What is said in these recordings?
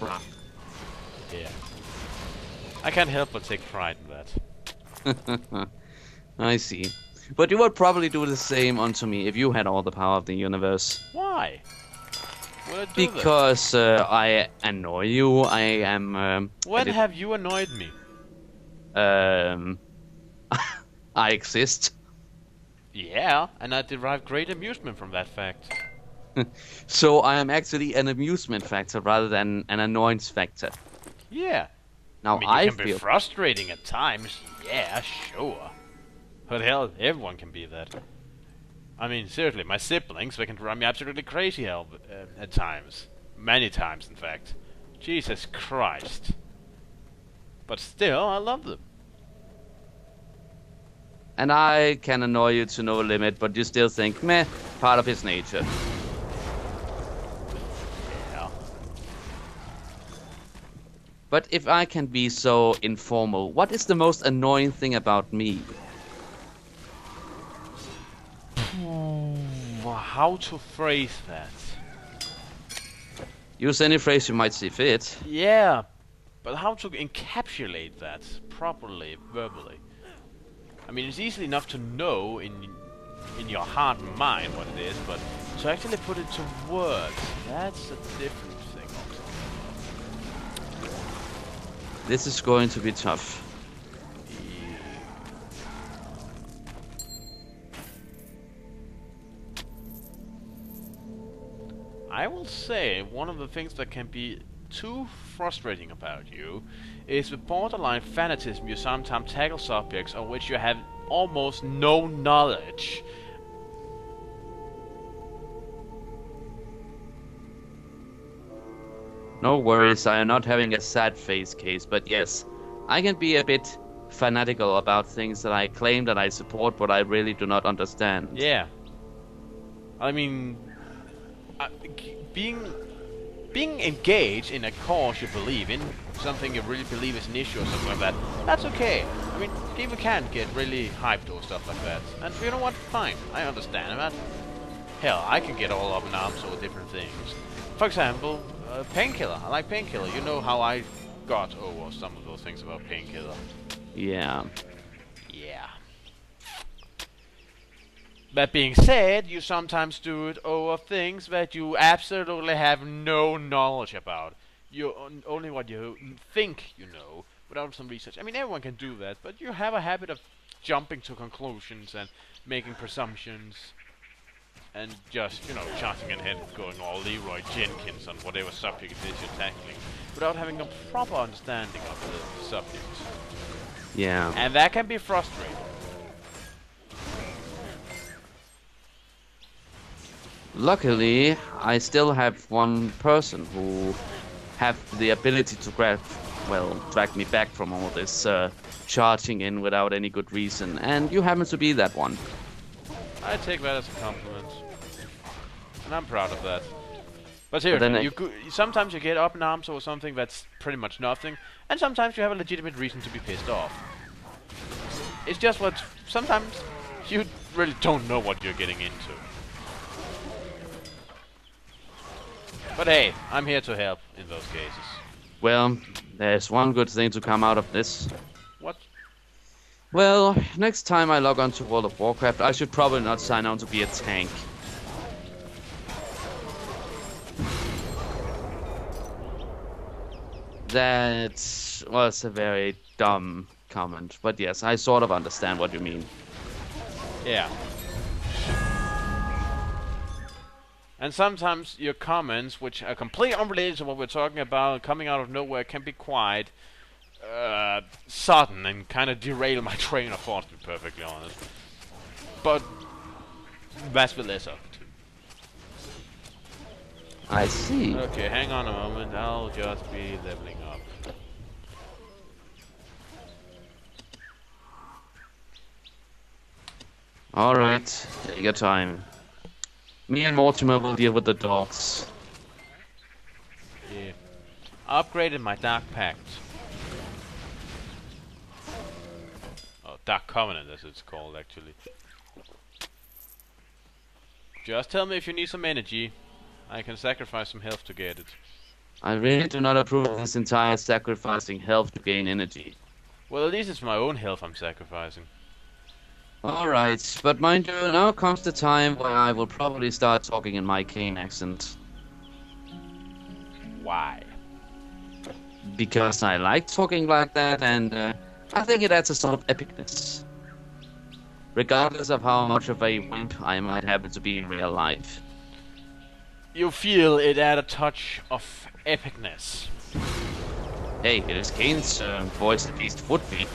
Bruh. Yeah. I can't help but take pride in that. I see. But you would probably do the same unto me if you had all the power of the universe. Why? Would I do that? Because I annoy you. I am a When little. have you annoyed me? Um, I exist. Yeah, and I derive great amusement from that fact. So I am actually an amusement factor rather than an annoyance factor. Yeah. I Now mean, you I can be feel. frustrating at times. Yeah, sure. But hell, everyone can be that. I mean, seriously, my siblings, they can drive me absolutely crazy at times. Many times, in fact. Jesus Christ. But still, I love them. And I can annoy you to no limit, but you still think, meh, part of his nature. Yeah. But if I can be so informal, what is the most annoying thing about me? How to phrase that? Use any phrase you might see fit. Yeah, but how to encapsulate that properly, verbally? I mean, it's easy enough to know in your heart and mind what it is, but to actually put it to words, that's a different thing. This is going to be tough. I will say one of the things that can be too frustrating about you is the borderline fanatism you sometimes tackle subjects on which you have almost no knowledge. No worries, I am not having a sad face case, but yes, I can be a bit fanatical about things that I claim that I support, but I really do not understand. Yeah. I mean, being engaged in a cause you believe in, something you really believe is an issue or something like that, that's okay. I mean, people can get really hyped or stuff like that. And you know what? Fine. I understand that. Hell, I can get all up in arms over different things. For example, Painkiller. I like Painkiller. You know how I got over some of those things about Painkiller. Yeah. Yeah. That being said, you sometimes do it over things that you absolutely have no knowledge about. You only what you think you know without some research. I mean, everyone can do that, but you have a habit of jumping to conclusions and making presumptions and just, you know, charting ahead, going all Leroy Jenkins on whatever subject it is you're tackling, without having a proper understanding of the subject. Yeah. And that can be frustrating. Luckily, I still have one person who have the ability to drag me back from all this charging in without any good reason, and you happen to be that one. I take that as a compliment. And I'm proud of that. But But then seriously, sometimes you get up in arms over something that's pretty much nothing, and sometimes you have a legitimate reason to be pissed off. It's just what sometimes you really don't know what you're getting into. But hey, I'm here to help in those cases. Well, there's one good thing to come out of this. What? Well, next time I log on to World of Warcraft, I should probably not sign on to be a tank. That was a very dumb comment, but yes, I sort of understand what you mean. Yeah. And sometimes your comments, which are completely unrelated to what we're talking about, coming out of nowhere, can be quite sudden and kind of derail my train of thought, to be perfectly honest. But that's the lesser of the two. I see. Okay, hang on a moment. I'll just be leveling up. Alright, take your time. Me and Mortimer will deal with the dogs. Yeah. I upgraded my Dark Pact. Oh, Dark Covenant as it's called actually. Just tell me if you need some energy. I can sacrifice some health to get it. I really do not approve of this entire sacrificing health to gain energy. Well, at least it's my own health I'm sacrificing. Alright, but mind you, now comes the time where I will probably start talking in my Kane accent. Why? Because I like talking like that, and I think it adds a sort of epicness. Regardless of how much of a wimp I might happen to be in real life. You feel it add a touch of epicness. Hey, it is Kane's voice at least would be.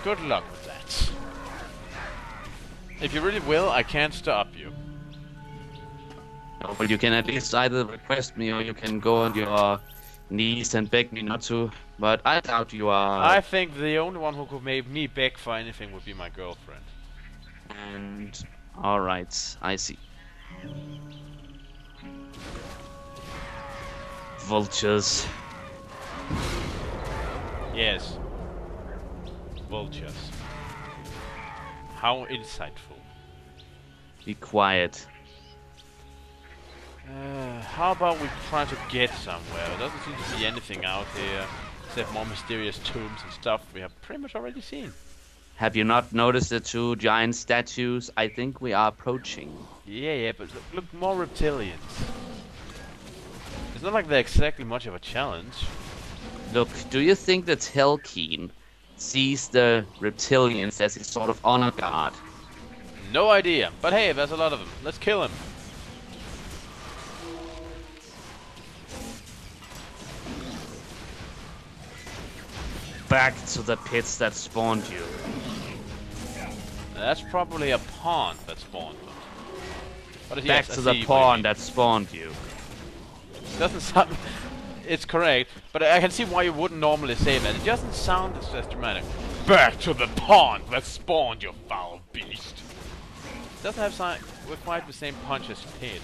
Good luck with that. If you really will, I can't stop you. Well, you can at least either request me or you can go on your knees and beg me not to. But I doubt you are. I think the only one who could make me beg for anything would be my girlfriend. And alright, I see. Vultures. Yes. Vultures. How insightful. Be quiet. How about we try to get somewhere? There doesn't seem to be anything out here except more mysterious tombs and stuff we have pretty much already seen. Have you not noticed the two giant statues? I think we are approaching. Yeah, but look more reptilians. It's not like they're exactly much of a challenge. Look, do you think that Telkeen sees the reptilians as his sort of honor guard? No idea, but hey, there's a lot of them. Let's kill him. Back to the pits that spawned you. That's probably a pond that spawned them. But Back yes, to the pond that spawned you. Doesn't sound... It's correct, but I can see why you wouldn't normally say that. It doesn't sound as dramatic. Back to the pond that spawned, you foul beast. Doesn't have quite the same punch as pit.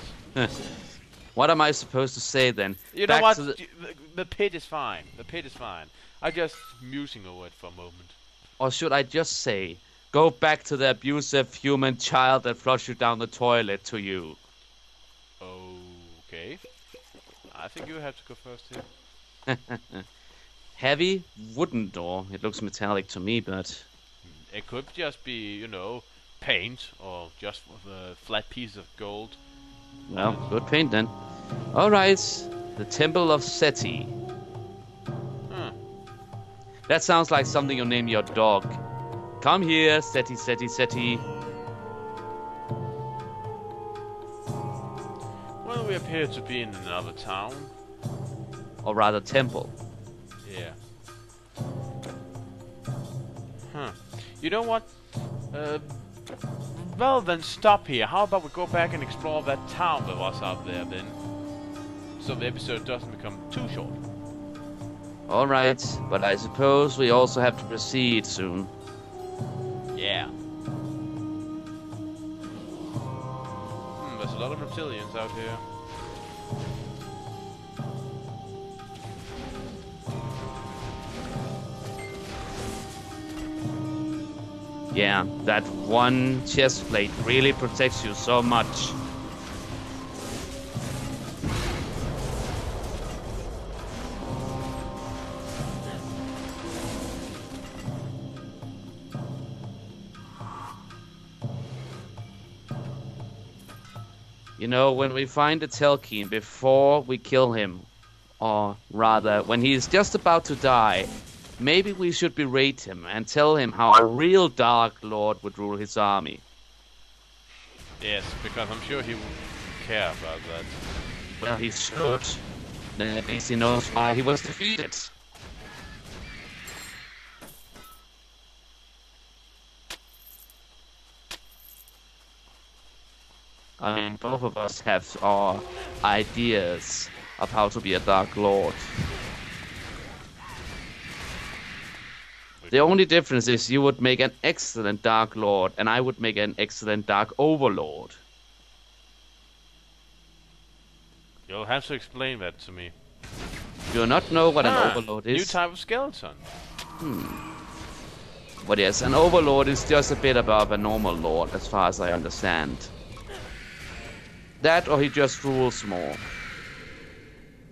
What am I supposed to say then? You know what? The pit is fine. The pit is fine. I'm just musing over it for a moment. Or should I just say, go back to the abusive human child that flushed you down the toilet to you? Okay. I think you have to go first here. Heavy wooden door. It looks metallic to me, but... It could just be, you know, paint or just a flat piece of gold. Well, good paint then. Alright, the Temple of Seti. That sounds like something you name your dog. Come here, Seti, Seti, Seti. Well, we appear to be in another town. Or rather, temple. Yeah. You know what? Well, then stop here. How about we go back and explore that town that was out there then? So the episode doesn't become too short. Alright, but I suppose we also have to proceed soon. Yeah. There's a lot of reptilians out here. Yeah, that one chest plate really protects you so much. You know, when we find the Telkeen, before we kill him, or rather, when he is just about to die, maybe we should berate him and tell him how a real Dark Lord would rule his army. Yes, because I'm sure he wouldn't care about that. Well, he should. Then at least he knows why he was defeated. I mean, both of us have our ideas of how to be a Dark Lord. The only difference is you would make an excellent Dark Lord, and I would make an excellent Dark Overlord. You'll have to explain that to me. Do you not know what an Overlord is? New type of skeleton. But yes, an Overlord is just a bit above a normal Lord, as far as I understand. That or he just rules more.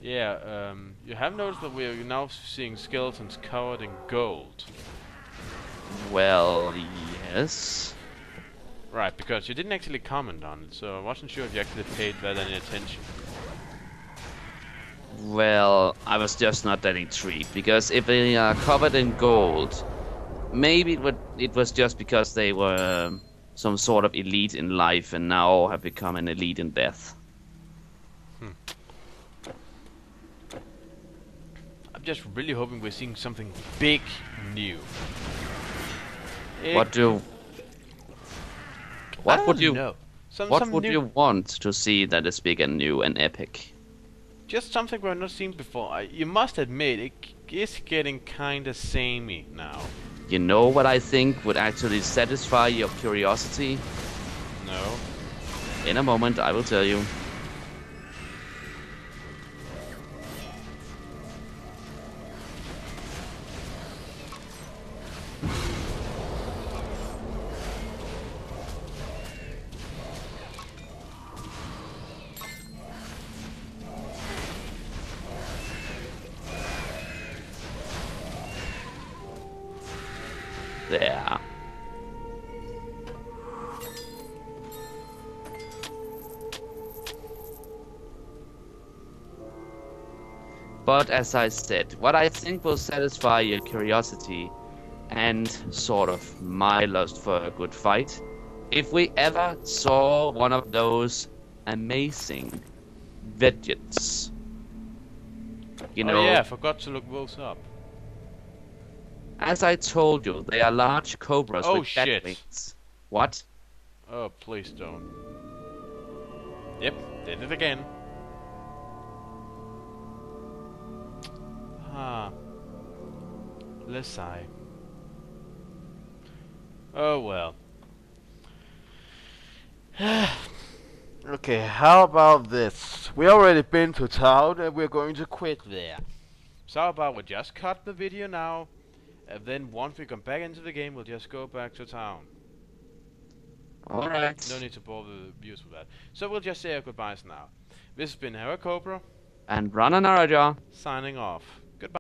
Yeah, you have noticed that we're now seeing skeletons covered in gold. Well, yes. Right, because you didn't actually comment on it, so I wasn't sure if you actually paid that any attention. Well, I was just not that intrigued, because if they are covered in gold, maybe it was just because they were some sort of elite in life and now have become an elite in death. I'm just really hoping we're seeing something big new. What I would don't you know. what Some would new, you want to see that is big and new and epic? just something we've not seen before. You must admit, it is getting kinda samey now. You know what I think would actually satisfy your curiosity? No? In a moment, I will tell you. There. But as I said, what I think will satisfy your curiosity and sort of my lust for a good fight, if we ever saw one of those amazing widgets. You know, Oh yeah, I forgot to look those up. as I told you, they are large cobras Oh, with bat shit. wings. What? Oh, please don't. Yep, did it again. Ah. Let's sigh. Oh well. Okay, how about this? We already been to town and we're going to quit there. So how about we just cut the video now, and then once we come back into the game, we'll just go back to town. Alright. No need to bore the viewers with that. So we'll just say our goodbyes now. This has been Hera Cobra, And run an Araja. signing off.